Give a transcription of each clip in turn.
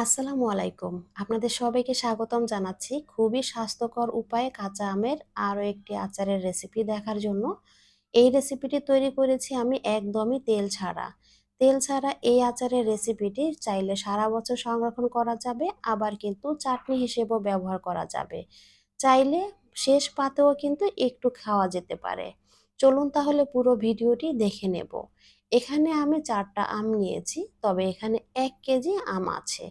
আসসালামু আলাইকুম। আপনাদের সবাইকে স্বাগতম জানাচ্ছি খুবই স্বাস্থ্যকর উপায়ে কাঁচা আমের আরও একটি আচারের রেসিপি দেখার জন্য। এই রেসিপিটি তৈরি করেছি আমি একদমই তেল ছাড়া। তেল ছাড়া এই আচারের রেসিপিটি চাইলে সারা বছর সংরক্ষণ করা যাবে, আবার কিন্তু চাটনি হিসেবেও ব্যবহার করা যাবে। চাইলে শেষ পাতেও কিন্তু একটু খাওয়া যেতে পারে। চলুন তাহলে পুরো ভিডিওটি দেখে নেব। এখানে আমি ৪টা আম নিয়েছি, তবে এখানে ১ কেজি আম আছে।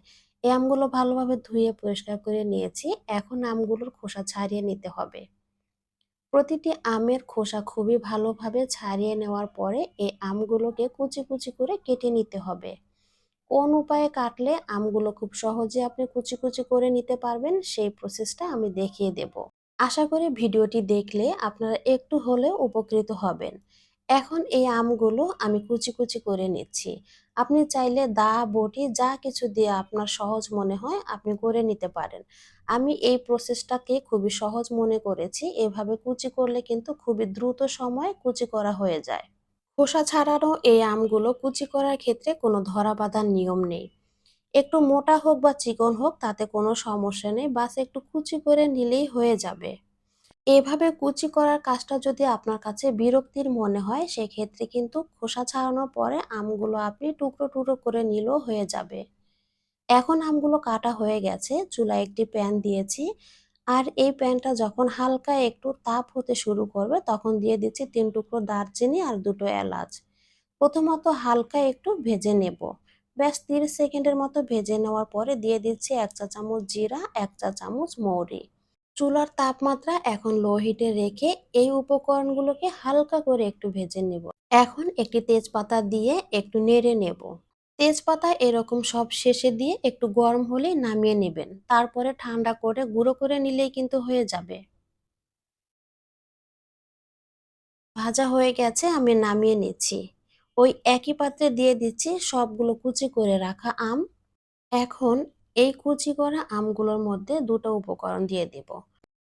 এই আমগুলো ভালোভাবে ধুয়ে পরিষ্কার করে নিয়েছি। এখন আমগুলোর খোসা ছাড়িয়ে নিতে হবে। প্রতিটি আমের খোসা খুবই ভালোভাবে ছাড়িয়ে নেওয়ার পরে এই আমগুলোকে কুচি কুচি করে কেটে নিতে হবে। কোন উপায়ে কাটলে আমগুলো খুব সহজে আপনি কুচি কুচি করে নিতে পারবেন সেই প্রসেসটা আমি দেখিয়ে দেব। আশা করি ভিডিওটি দেখলে আপনারা একটু হলেও উপকৃত হবেন। এখন এই আমগুলো আমি কুচি কুচি করে নিচ্ছি। আপনি চাইলে দা, বটি যা কিছু দিয়ে আপনার সহজ মনে হয় আপনি করে নিতে পারেন। আমি এই প্রসেসটাকে খুবই সহজ মনে করেছি। এভাবে কুচি করলে কিন্তু খুবই দ্রুত সময়ে কুচি করা হয়ে যায়। খোসা ছাড়ানো এই আমগুলো কুচি করার ক্ষেত্রে কোনো ধরাবাঁধা নিয়ম নেই। একটু মোটা হোক বা চিকন হোক তাতে কোনো সমস্যা নেই, বাস একটু কুচি করে নিলেই হয়ে যাবে। এভাবে কুচি করার কাজটা যদি আপনার কাছে বিরক্তির মনে হয় সেক্ষেত্রে কিন্তু খোসা ছাড়ানোর পরে আমগুলো আপনি টুকরো টুকরো করে নিলেও হয়ে যাবে। এখন আমগুলো কাটা হয়ে গেছে, চুলায় একটি প্যান দিয়েছি। আর এই প্যানটা যখন হালকা একটু তাপ হতে শুরু করবে তখন দিয়ে দিচ্ছি ৩ টুকরো দারচিনি আর ২টো এলাচ। প্রথমত হালকা একটু ভেজে নেব। ব্যাস ৩০ সেকেন্ডের মতো ভেজে নেওয়ার পরে দিয়ে দিচ্ছি ১ চা চামচ জিরা, ১ চা চামচ মৌরি। চুলার তাপমাত্রা এখন লো হিটে রেখে এই উপকরণগুলোকে হালকা করে একটু ভেজে নেব। এখন একটি তেজপাতা দিয়ে একটু নেড়ে নেব। তেজপাতা এরকম সব শেষে দিয়ে একটু গরম হলেই নামিয়ে নেবেন, তারপরে ঠান্ডা করে গুঁড়ো করে নিলেই কিন্তু হয়ে যাবে। ভাজা হয়ে গেছে, আমি নামিয়ে নিচ্ছি। ওই একই পাত্রে দিয়ে দিচ্ছি সবগুলো কুচি করে রাখা আম। এখন এই কুচি করা আমগুলোর মধ্যে দুটো উপকরণ দিয়ে দেব।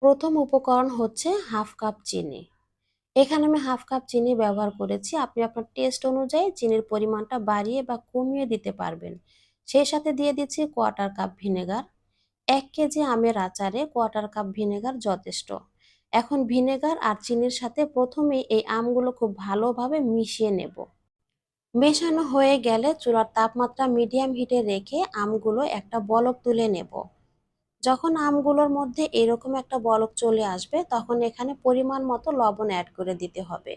প্রথম উপকরণ হচ্ছে হাফ কাপ চিনি। এখানে আমি হাফ কাপ চিনি ব্যবহার করেছি। আপনি আপনার টেস্ট অনুযায়ী চিনির পরিমাণটা বাড়িয়ে বা কমিয়ে দিতে পারবেন। সেই সাথে দিয়ে দিচ্ছি কোয়ার্টার কাপ ভিনেগার। ১ কেজি আমের আচারে কোয়ার্টার কাপ ভিনেগার যথেষ্ট। এখন ভিনেগার আর চিনির সাথে প্রথমেই এই আমগুলো খুব ভালোভাবে মিশিয়ে নেব। মেশানো হয়ে গেলে চুলার তাপমাত্রা মিডিয়াম হিটে রেখে আমগুলো একটা বলক তুলে নেব। যখন আমগুলোর মধ্যে এরকম একটা বলক চলে আসবে তখন এখানে পরিমাণ মতো লবণ অ্যাড করে দিতে হবে।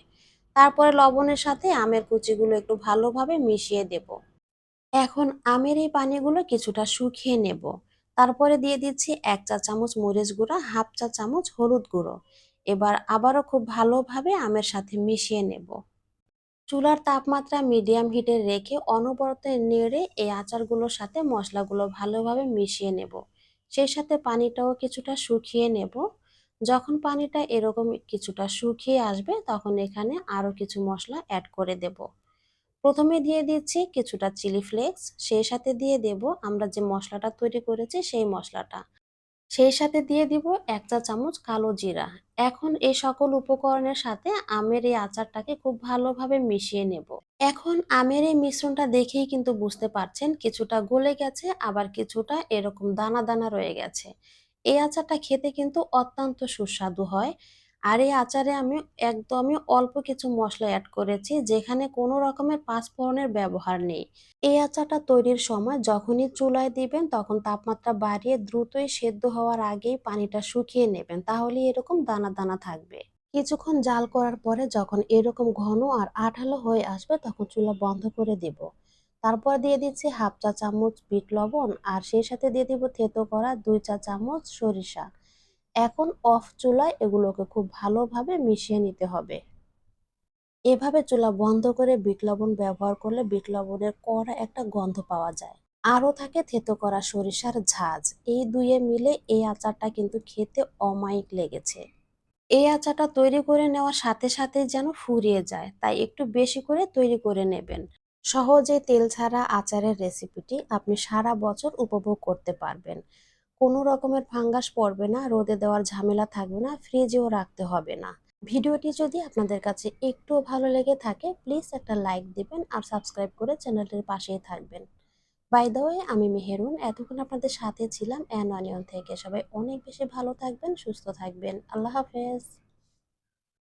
তারপরে লবণের সাথে আমের কুচিগুলো একটু ভালোভাবে মিশিয়ে দেব। এখন আমের এই পানিগুলো কিছুটা শুকিয়ে নেব। তারপরে দিয়ে দিচ্ছি ১ চা চামচ মরিচ গুঁড়া, হাফ চা চামচ হলুদ গুঁড়ো। এবার আবারও খুব ভালোভাবে আমের সাথে মিশিয়ে নেব। চুলার তাপমাত্রা মিডিয়াম হিটে রেখে অনবরত নেড়ে এই আচারগুলোর সাথে মশলাগুলো ভালোভাবে মিশিয়ে নেব। সেই সাথে পানিটাও কিছুটা শুকিয়ে নেব। যখন পানিটা এরকম কিছুটা শুকিয়ে আসবে তখন এখানে আরো কিছু মশলা অ্যাড করে দেব। প্রথমে দিয়ে দিচ্ছি কিছুটা চিলি ফ্লেক্স, সেই সাথে দিয়ে দেব আমরা যে মশলাটা তৈরি করেছি সেই মশলাটা। সেই সাথে দিয়ে দিব ১ চা চামচ কালো জিরা। এখন এই সকল উপকরণের সাথে আমের এই আচারটাকে খুব ভালোভাবে মিশিয়ে নেব। এখন আমের এই মিশ্রণটা দেখেই কিন্তু বুঝতে পারছেন কিছুটা গলে গেছে, আবার কিছুটা এরকম দানা দানা রয়ে গেছে। এই আচারটা খেতে কিন্তু অত্যন্ত সুস্বাদু হয়। আর এই আচারে আমি একদমই অল্প কিছু মশলা অ্যাড করেছি, যেখানে কোনো রকমের পাঁচফোড়নের ব্যবহার নেই। এই আচারটা তৈরির সময় যখনই চুলায় দিবেন তখন তাপমাত্রা বাড়িয়ে দ্রুতই সেদ্ধ হওয়ার আগেই পানিটা শুকিয়ে নেবেন, তাহলেই এরকম দানা দানা থাকবে। কিছুক্ষণ জাল করার পরে যখন এরকম ঘন আর আঠালো হয়ে আসবে তখন চুলা বন্ধ করে দেব। তারপর দিয়ে দিচ্ছি হাফ চা চামচ বিট লবণ, আর সেই সাথে দিয়ে দিব থেতো করা ২ চা চামচ সরিষা। এখন অফ চুলায় এগুলোকে খুব ভালোভাবে মিশিয়ে নিতে হবে। এভাবে চুলা বন্ধ করে বিট লবণ ব্যবহার করলে বিট লবণের কড়া একটা গন্ধ পাওয়া যায়। আরও থাকে থেতো করা সরিষার ঝাঁজ। এই দুইয়ে মিলে এই আচারটা কিন্তু খেতে অমায়িক লেগেছে। এই আচারটা তৈরি করে নেওয়ার সাথে সাথে যেন ফুরিয়ে যায়, তাই একটু বেশি করে তৈরি করে নেবেন। সহজে তেল ছাড়া আচারের রেসিপিটি আপনি সারা বছর উপভোগ করতে পারবেন। কোনো রকমের ফাঙ্গাস পড়বে না, রোদে দেওয়ার ঝামেলা থাকবে না, ফ্রিজেও রাখতে হবে না। ভিডিওটি যদি আপনাদের কাছে একটুও ভালো লেগে থাকে প্লিজ একটা লাইক দিবেন আর সাবস্ক্রাইব করে চ্যানেলটির পাশেই থাকবেন। বাই দ্য ওয়ে, আমি মেহেরুন। এতক্ষণ আপনাদের সাথে ছিলাম অ্যান অনিয়ন থেকে। সবাই অনেক বেশি ভালো থাকবেন, সুস্থ থাকবেন। আল্লাহ হাফেজ।